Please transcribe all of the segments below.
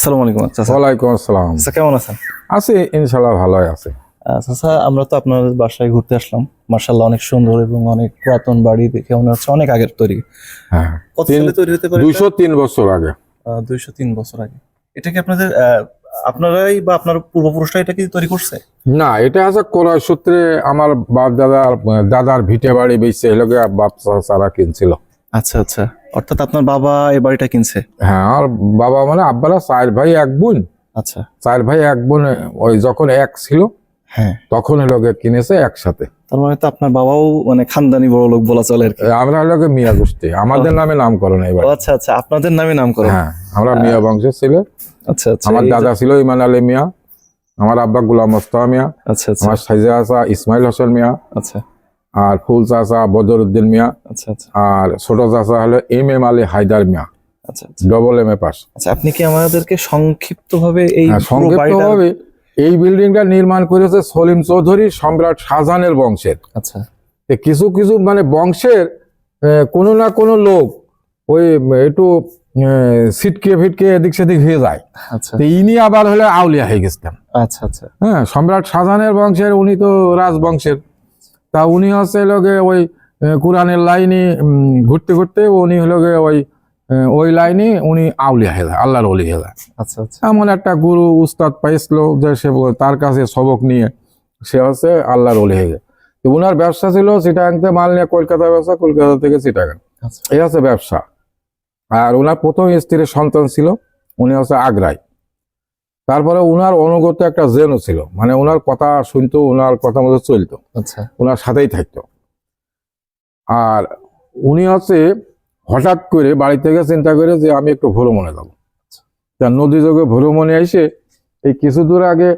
আসসালামু আলাইকুম। আচ্ছা ওয়ালাইকুম আসসালাম। কেমন আছেন? আছি ইনশাআল্লাহ, ভালোই আছে। আচ্ছা, আমরা তো আপনার বাসায় ঘুরতে আসলাম। মাশাআল্লাহ, অনেক সুন্দর এবং অনেক পুরাতন বাড়ি দেখে মনে হচ্ছে অনেক আগের তৈরি। হ্যাঁ, কত সালে তৈরি হতে পারে? 203 বছর আগে। 203 বছর আগে। এটা কি আপনাদের আপনারাই বা আপনার পূর্বপুরুষরা এটা কি তৈরি করছে? না, এটা আছে ক্রয় সূত্রে আমার বাপ দাদার ভিটে বাড়ি বেচছে, এলাকে বাপ চারা কিনছিল। আচ্ছা, অর্থাৎ আপনার বাবা এই বাড়িটা কিনছে? হ্যাঁ, আর বাবা মানে আব্বারা 4 ভাই 1 বোন। আচ্ছা, 4 ভাই 1 বোন, ওই যখন এক ছিল হ্যাঁ, তখন এলাকে কিনেছে একসাথে। তার মানে তো আপনার বাবাও মানে খানদানি বড় লোক বলা চলে আর কি। আমরা এলাকে মিয়া গোষ্ঠী, আমাদের নামে নামকরণ এবার। আচ্ছা, আপনাদের নামে নামকরণ। হ্যাঁ, আমরা মিয়া বংশের ছিল। আচ্ছা, আমার দাদা ছিল ইমান আলী মিয়া, আমার আব্বা গোলাম মোস্তফা মিয়া, আচ্ছা, আমার সাইজা আসা ইসমাইল হোসেন মিয়া, আচ্ছা, আর ফুল চাচা বদরউদ্দিন মিয়া, আচ্ছা, আর ছোট চাচা হলো এম আলী হায়দার মিয়া, আচ্ছা, ডবল এম এ পাস। আচ্ছা, আপনি কি আমাদেরকে সংক্ষিপ্তভাবে এই সংক্ষিপ্তভাবে এই বিল্ডিংটা নির্মাণ করেছে সলিম চৌধুরী, সম্রাট শাহজাহানের বংশের। আচ্ছা, কিছু কিছু মানে বংশের কোনো না কোনো লোক ওই একটু ছিটকে ফিটকে এদিক সেদিক হয়ে যায়। আচ্ছা, ইনি আবার হলে আউলিয়া হয়ে গেছেন। আচ্ছা, হ্যাঁ, সম্রাট শাহজাহানের বংশের, উনি তো রাজবংশের। তা উনি হচ্ছে লোকে ওই কোরআনের লাইনে ঘুরতে ঘুরতে উনি হলো ওই লাইনে উনি আউলিয়া হয়ে যায়, আল্লাহর ওলি হয়ে যায়। আচ্ছা, এমন একটা গুরু উস্তাদ পাইছিল যে সে তার কাছে সবক নিয়ে সে হচ্ছে আল্লাহর ওলি হয়ে যায়। তো উনার ব্যবসা ছিল চিটাগাংতে মাল নিয়ে কলকাতা ব্যবসা, কলকাতা থেকে চিটাগাং, এই হচ্ছে ব্যবসা। আর ওনার প্রথম স্ত্রীর সন্তান ছিল, উনি হচ্ছে আগ্রায়। তারপরে উনার অনুগত একটা জেনও ছিল, মানে ওনার কথা শুনতো, ওনার কথা মতো চলতো, আচ্ছা, ওনার সাথেই থাকতো। আর উনি হচ্ছে হঠাৎ করে বাড়ি থেকে চিন্তা করে যে আমি একটু ভ্রমণে যাবো। নদী যোগে ভ্রমণে এসে এই কিছু দূর আগে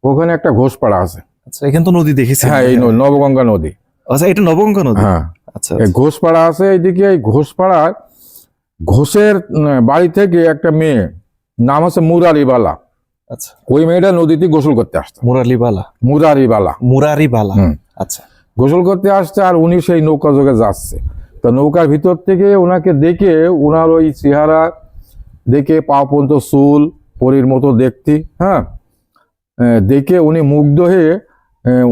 ওখানে একটা ঘোষপাড়া আছে। আচ্ছা, এখানে তো নদী দেখেছি। হ্যাঁ, এই নবগঙ্গা নদী। আচ্ছা, এটা নবগঙ্গা নদী। হ্যাঁ, আচ্ছা, এই ঘোষপাড়া আছে এইদিকে। এই ঘোষপাড়ায় ঘোষের বাড়ি থেকে একটা মেয়ে নাম হচ্ছে মুরারিবালা। আচ্ছা, ওই মেয়েটা নদীতে গোসল করতে আসতো। মুরারিবালা। আচ্ছা, গোসল করতে আসছে, আর উনি সেই নৌকা যোগে যাচ্ছে। তো নৌকার ভিতর থেকে ওনাকে দেখে, ওনার ওই চেহারা দেখে, পা পর্যন্ত চুল পরীর মতো দেখতে, হ্যাঁ, দেখে উনি মুগ্ধ হয়ে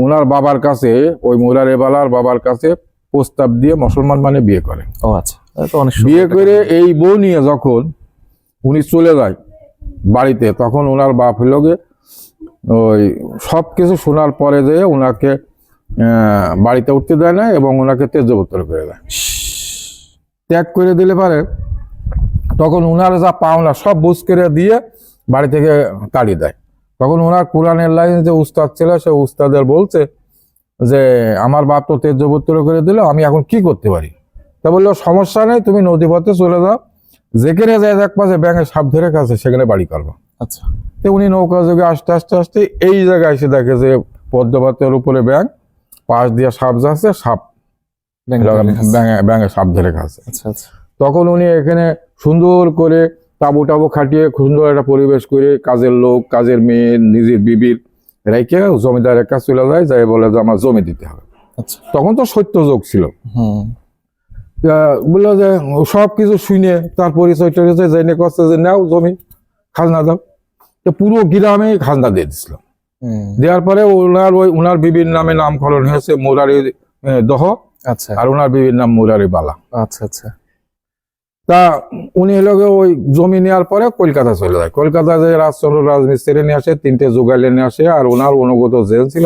ওনার বাবার কাছে, ওই মুরারিবালার বাবার কাছে প্রস্তাব দিয়ে মুসলমান মানে বিয়ে করে। ও আচ্ছা, বিয়ে করে এই বউ নিয়ে যখন উনি চলে যায় বাড়িতে, তখন ওনার বাপ হলোগে ওই সব কিছু শোনার পরে যে ওনাকে বাড়িতে উঠতে দেয় না এবং ওনাকে তেজবত্তর করে দেয়, ত্যাগ করে দিলে পারে। তখন ওনার যা পাওনা সব বুঝ করে দিয়ে বাড়ি থেকে তাড়িয়ে দেয়। তখন ওনার কোরআনের লাইন যে উস্তাদ ছিল, সে উস্তাদের বলছে যে আমার বাপ তো তেজবত্তর করে দিল, আমি এখন কি করতে পারি? তা বললো সমস্যা নেই, তুমি নদীপথে চলে যাও, যেখানে যায় দেখবা যে ব্যাঙের সাপ ধরে কাছে, সেখানে বাড়ি করবো। আচ্ছা, তো উনি নৌকা যোগে আস্তে আস্তে আস্তে এই জায়গায় এসে দেখে যে পদ্মপাতের উপরে ব্যাঙ, পাশ দিয়ে সাপ যাচ্ছে, সাপ ব্যাঙে সাপ ধরে খাচ্ছে। আচ্ছা, আচ্ছা, তখন উনি এখানে সুন্দর করে তাবু টাবু খাটিয়ে সুন্দর একটা পরিবেশ করে কাজের লোক, কাজের মেয়ে, নিজের বিবির রেখে জমিদারের কাছে চলে যায়, যাই বলে যে আমার জমি দিতে হবে। আচ্ছা, তখন তো সত্য যোগ ছিল। বললো যে সবকিছু শুনে তার পরিচয়টা জেনে করছে যে নাও জমি, খাজনা দাও। তো পুরো গ্রামে খাজনা দিয়ে দিছিল। দেওয়ার পরে ওনার বিবির নামে নামকরণ হয়েছে মুরারি দহ। আচ্ছা, আর ওনার বিবির নাম মুরারি বালা। আচ্ছা, আচ্ছা, তা উনি হলো ওই জমি নেওয়ার পরে কলকাতা চলে যায়। কলকাতা যে রাজচন্দ্র রাজমিস্ত্রি নিয়ে আসে, 3টে জোগাড়ি নিয়ে আসে, আর ওনার অনুগত জেল ছিল।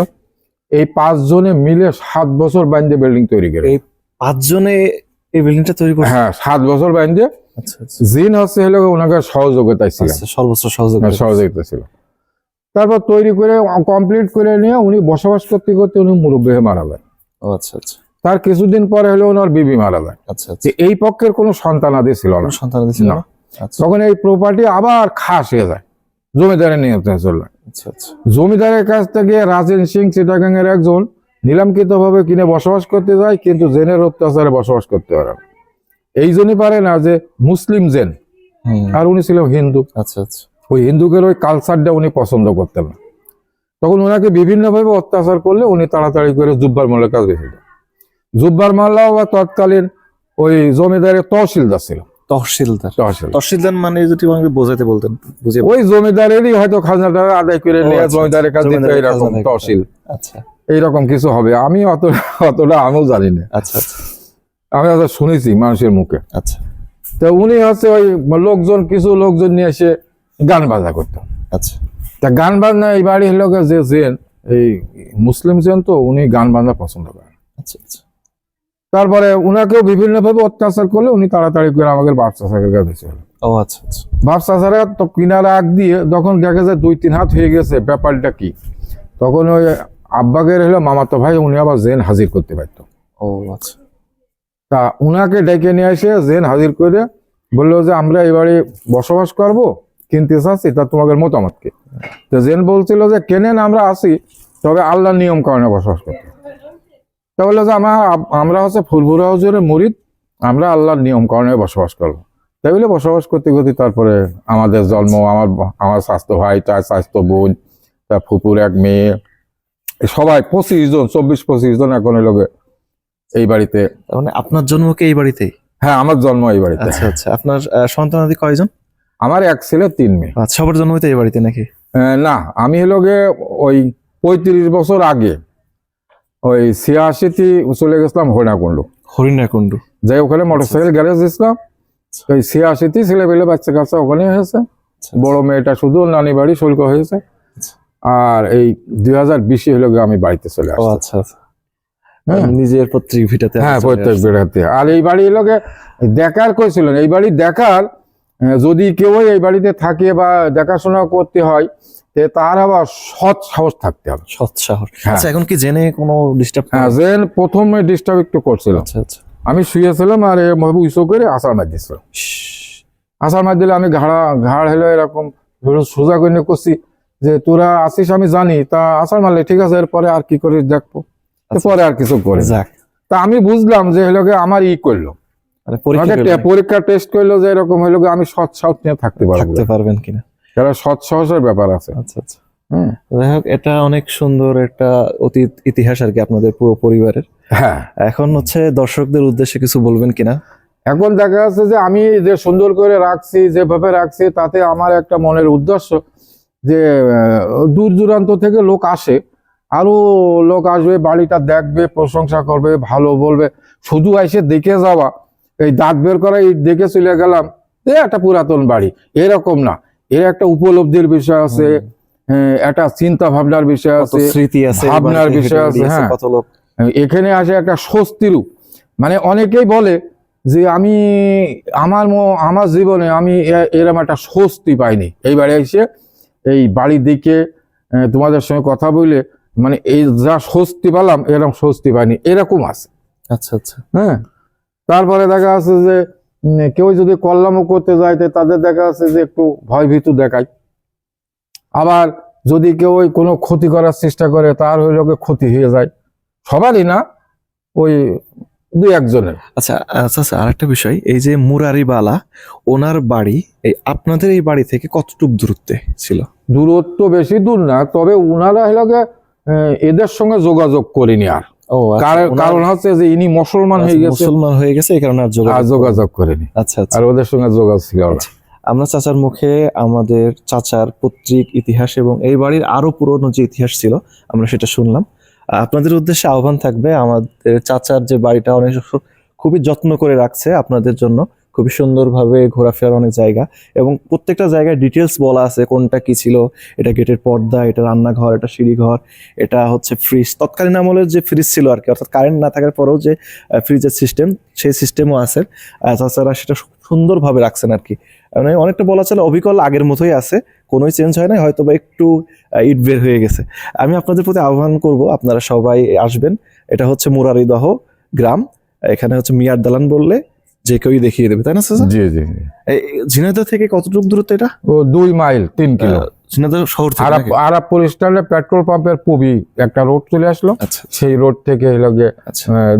এই 5 জনে মিলে 7 বছর বাইন্দে বিল্ডিং তৈরি করে। এই 5 জনে এই বিল্ডিংটা তৈরি করে? হ্যাঁ, 7 বছর বাইন্দে। আচ্ছা, আচ্ছা, জিন হচ্ছে হলো ওনাকে সহযোগিতায় ছিল, সর্বোচ্চ সহযোগিতা ছিল। তারপর তৈরি করে কমপ্লিট করে নিয়ে উনি বসবাস করতে করতে উনি মুরব্বী হয়ে মারা যায়। ও আচ্ছা, আচ্ছা, তার কিছুদিন পরে হলো ওনার বিবি মারা যায়। আচ্ছা, আচ্ছা, এই পক্ষের কোনো সন্তানাদি ছিল না। আচ্ছা, তখন এই প্রপার্টি আবার খাস হয়ে যায়, জমিদারের নিয়ন্ত্রণে চলল। আচ্ছা, আচ্ছা, জমিদারের কাছ থেকে রাজেন সিং চিটাগাং এর একজন নিলামকৃত ভাবে কিনে বসবাস করতে যায়, কিন্তু জেনের অত্যাচারে বসবাস করতে পারে না। এই জন্যই পারে না যে মুসলিম জেন, আর উনি ছিল হিন্দু। আচ্ছা, আচ্ছা, ওই হিন্দুকের ওই কালচারটা উনি পছন্দ করতেন না। তখন ওনাকে বিভিন্নভাবে অত্যাচার করলে উনি তাড়াতাড়ি করে জুব্বার মোল্লার কাছে গেছিলেন। জুব্বার মোল্লা বা তৎকালীন ওই জমিদারের তহসিলদার ছিল। তহসিলদার তহসিল। তহসিলদার মানে যদি আমাকে বোঝাতে বলতেন বুঝে। ওই জমিদারেরই হয়তো খাজনাটা আদায় করে ও নিয়ে আচ্ছা, জমিদারের কাছে দিতে, জমিদারের এরকম খাজনা থেকে। তহসিল, আচ্ছা এইরকম কিছু হবে। আমি অতটা আমিও জানি না, আচ্ছা আচ্ছা আমি হয়তো শুনেছি মানুষের মুখে। আচ্ছা তো উনি হচ্ছে ওই লোকজন, কিছু লোকজন নিয়ে এসে গান বাজনা করতো। আচ্ছা তা গান বাজনা এই বাড়ি হলো যে জেন, এই মুসলিম জেন, তো উনি গান বাজনা পছন্দ করেন। আচ্ছা আচ্ছা তারপরে উনাকেও বিভিন্ন ভাবে অত্যাচার করলে উনি তাড়াতাড়ি করে আমাদের বাপ চাষাকে কাছে চলে। ও আচ্ছা আচ্ছা বাপ চাষারা তো কিনার আগ দিয়ে যখন দেখা যায় 2-3 হাত হয়ে গেছে, ব্যাপারটা কি, তখন ওই আব্বাকের হলো মামাতো ভাই, উনি আবার জেন হাজির করতে পারতো। ও আচ্ছা তা উনাকে ডেকে নিয়ে এসে জেন হাজির করে বললো যে আমরা এবারে বসবাস করব, কিনতে চাচ্ছি, তা তোমাদের মতামত কি? তো জেন বলছিল যে কেনেন, আমরা আসি, তবে আল্লাহর নিয়ম কারণে বসবাস করতে। তা বললো যে আমরা হচ্ছে ফুলপুরা হুজুরের মুরিদ, আমরা আল্লাহর নিয়ম কারণে বসবাস করবো। তাই বলে বসবাস করতে করতে তারপরে আমাদের জন্ম, আমার স্বাস্থ্য ভাই, তার স্বাস্থ্য বোন, তার ফুপুর এক মেয়ে, সবাই 25 জন, 24-25 জন এখন লোকে এই বাড়িতে। তার মানে আপনার জন্ম কি এই বাড়িতেই? হ্যাঁ, আমার জন্ম এই বাড়িতে। আচ্ছা আচ্ছা আপনার সন্তানাদি কয়জন? আমার এক ছেলে 3 মেয়ে। আচ্ছা সবার জন্ম হইতে এই বাড়িতে নাকি? না, আমি হলো গে ওই 35 বছর আগে ওই 86 চলে গেছিলাম হরিণাকুণ্ড। হরিণাকুণ্ড যাই ওখানে মোটরসাইকেল গ্যারেজ দিয়েছিলাম। ওই 86 ছেলে পেলে বাচ্চা কাচ্চা ওখানে হয়েছে। বড় মেয়েটা শুধু নানি বাড়ি শুল্ক হয়েছে। আর এই 2020 হলো গে আমি বাড়িতে চলে ও আসছি। আচ্ছা আচ্ছা নিজের পৈতৃক ভিটাতে? হ্যাঁ, প্রত্যেক বেড়াতে। আর এই বাড়ি লোকে দেখার কইছিল না, এই বাড়ি দেখার যদি কেউ এই বাড়িতে থাকে বা দেখাশোনা করতে হয়, তার আবার সৎ সাহস থাকতে হবে। সৎ সাহস। হ্যাঁ। আচ্ছা এখন কি জেনে কোনো ডিস্টার্ব? হ্যাঁ, জেন প্রথমে ডিস্টার্ব একটু করছিল। আচ্ছা আচ্ছা আমি শুয়েছিলাম আর মহাবু ইসো করে আষাঢ় মার দিছিল। আষাঢ় মার দিলে আমি ঘাড় হলো এরকম সোজা করে করছি যে তোরা আসিস আমি জানি, তা আষাঢ় মারলে ঠিক আছে, এরপরে আর কি করে দেখবো, পরে আর কিছু করে। যাক তা আমি বুঝলাম যে হলোকে আমার করলো, মানে পরীক্ষা পরীক্ষা টেস্ট করলো যে এরকম হলো আমি সৎ সাহস নিয়ে থাকতে থাকতে পারবেন কিনা। যারা সৎ সাহসের ব্যাপার আছে। আচ্ছা আচ্ছা যাই হোক, এটা অনেক সুন্দর একটা অতীত ইতিহাস আর কি আপনাদের পুরো পরিবারের। হ্যাঁ, এখন হচ্ছে দর্শকদের উদ্দেশ্যে কিছু বলবেন কিনা? এখন দেখা যাচ্ছে যে আমি যে সুন্দর করে রাখছি, যেভাবে রাখছি, তাতে আমার একটা মনের উদ্দেশ্য যে দূর দূরান্ত থেকে লোক আসে, আরো লোক আসবে, বাড়িটা দেখবে, প্রশংসা করবে, ভালো বলবে। শুধু এসে দেখে যাওয়া, এই দাঁত বের করা, এই দেখে চলে গেলাম, একটা পুরাতন বাড়ি, এরকম না। এর একটা উপলব্ধির বিষয় আছে, একটা চিন্তা ভাবনার বিষয় আছে, স্মৃতি আছে, ভাবনার বিষয় আছে। হ্যাঁ, কত লোক এখানে আসে একটা স্বস্তিরূপ। মানে অনেকেই বলে যে আমি আমার জীবনে আমি এরকম একটা স্বস্তি পাইনি। এইবারে এসে এই বাড়ি দিকে তোমাদের সঙ্গে কথা বলে মানে এই যা স্বস্তি পেলাম, এরকম স্বস্তি পাইনি, এরকম আছে। আচ্ছা আচ্ছা হ্যাঁ, তারপরে দেখা যাচ্ছে যে কেউ যদি কল্যাণও করতে যায়, তাদের দেখা যাচ্ছে যে একটু ভয়ভীতু দেখায়। আবার যদি কেউ ওই কোনো ক্ষতি করার চেষ্টা করে, তার ওই লোকে ক্ষতি হয়ে যায়। সবারই না, ওই 2-1 জনের। আচ্ছা আচ্ছা আচ্ছা আরেকটা বিষয়, এই যে মুরারিবালা ওনার বাড়ি এই আপনাদের এই বাড়ি থেকে কতটুকু দূরত্বে ছিল? দূরত্ব বেশি দূর না, তবে উনারা হলোকে এদের সঙ্গে যোগাযোগ করিনি আর। ও কারণ হচ্ছে যে ইনি মুসলমান হয়ে গেছে, এই কারণে আর যোগাযোগ করেনি। আচ্ছা আচ্ছা আর ওদের সঙ্গে যোগাযোগ ছিল না। আমরা চাচার মুখে আমাদের চাচার পৈতৃক ইতিহাস এবং এই বাড়ির আরো পুরনো যে ইতিহাস ছিল আমরা সেটা শুনলাম। আপনাদের উদ্দেশ্যে আহ্বান থাকবে, আমাদের চাচার যে বাড়িটা অনেক খুবই যত্ন করে রাখছে আপনাদের জন্য, খুবই সুন্দরভাবে ঘোরাফেরার অনেক জায়গা এবং প্রত্যেকটা জায়গায় ডিটেলস বলা আছে কোনটা কি ছিল। এটা গেটের পর্দা, এটা রান্নাঘর, এটা সিঁড়িঘর, এটা হচ্ছে ফ্রিজ, তৎকালীন আমলের যে ফ্রিজ ছিল আর কি, অর্থাৎ কারেন্ট না থাকার পরেও যে ফ্রিজের সিস্টেম, সেই সিস্টেমও আছে। তাছাড়া সেটা সুন্দরভাবে রাখছেন আর কি। মানে অনেকটা বলা চলে অবিকল আগের মতোই আছে, কোনোই চেঞ্জ হয় না, হয়তো বা একটু ইট বের হয়ে গেছে। আমি আপনাদের প্রতি আহ্বান করব আপনারা সবাই আসবেন। এটা হচ্ছে মুরারিদহ গ্রাম, এখানে হচ্ছে মিয়ার দালান বললে যে কেউই দেখিয়ে দেবে, তাই না স্যার? জি জি। ঝিনাইদহ থেকে কতটুকু দূরত্ব এটা? ও 2 মাইল 3 কিলো। ঝিনাইদহ শহর থেকে নাকি? আরাপপুর স্ট্যান্ডে পেট্রোল পাম্পের পূবী একটা রোড চলে আসলো, আচ্ছা সেই রোড থেকে লগে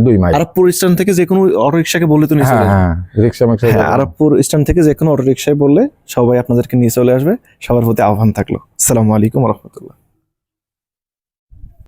2 মাইল। আরাপপুর স্ট্যান্ড থেকে যে কোনো অটো রিকশাকে বললে তো নিয়ে চলে আসবে। হ্যাঁ, রিকশা আরাপপুর স্ট্যান্ড থেকে যে কোনো অটো রিকশায় বললে সবাই আপনাদেরকে নিয়ে চলে আসবে। সবার প্রতি আহ্বান থাকলো। আসসালামু আলাইকুম ওয়া রাহমাতুল্লাহ।